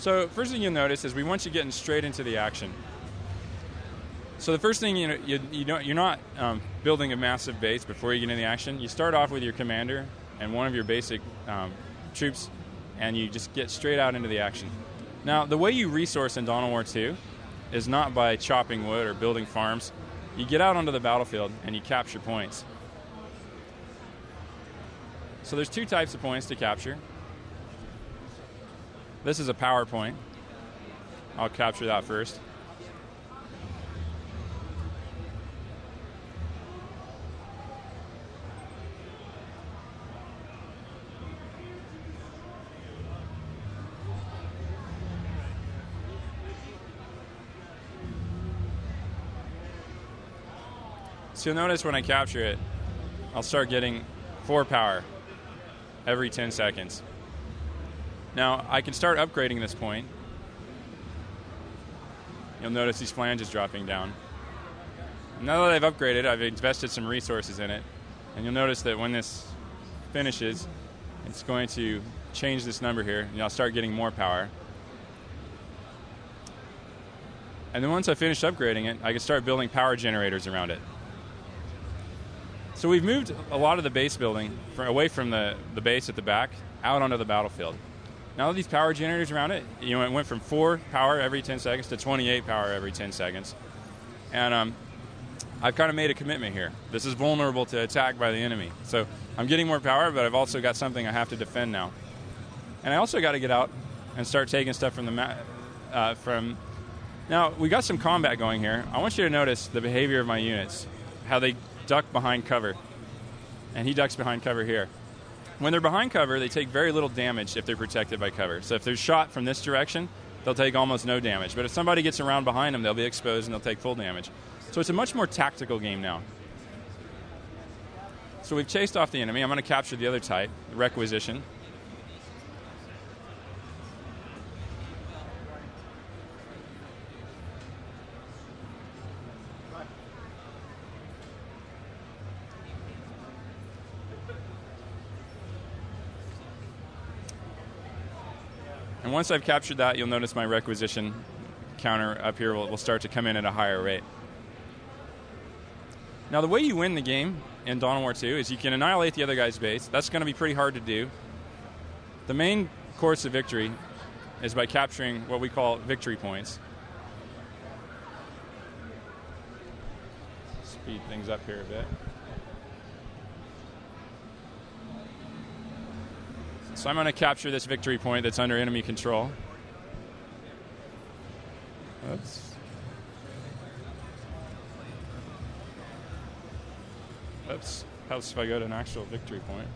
So first thing you'll notice is we want you getting straight into the action. So the first thing, you're not building a massive base before you get into the action. You start off with your commander and one of your basic troops, and you just get straight out into the action. Now, the way you resource in Dawn of War 2 is not by chopping wood or building farms. You get out onto the battlefield and you capture points. So there's two types of points to capture. This is a power point. I'll capture that first. So you'll notice when I capture it, I'll start getting 4 power every 10 seconds. Now, I can start upgrading this point. You'll notice these flanges dropping down. Now that I've upgraded, I've invested some resources in it. And you'll notice that when this finishes, it's going to change this number here, and I'll start getting more power. And then once I finish upgrading it, I can start building power generators around it. So we've moved a lot of the base building away from the base at the back out onto the battlefield. Now that these power generators around it, it went from 4 power every 10 seconds to 28 power every 10 seconds. And I've kind of made a commitment here. This is vulnerable to attack by the enemy. So I'm getting more power, but I've also got something I have to defend now. And I also got to get out and start taking stuff from the map. Now, we got some combat going here. I want you to notice the behavior of my units, how they duck behind cover. And he ducks behind cover here. When they're behind cover, they take very little damage if they're protected by cover. So if they're shot from this direction, they'll take almost no damage. But if somebody gets around behind them, they'll be exposed and they'll take full damage. So it's a much more tactical game now. So we've chased off the enemy. I'm going to capture the other type, the requisition. And once I've captured that, you'll notice my requisition counter up here will start to come in at a higher rate. Now, the way you win the game in Dawn of War 2 is you can annihilate the other guy's base. That's going to be pretty hard to do. The main course of victory is by capturing what we call victory points. Speed things up here a bit. So I'm going to capture this victory point that's under enemy control. Oops. Helps if I go to an actual victory point.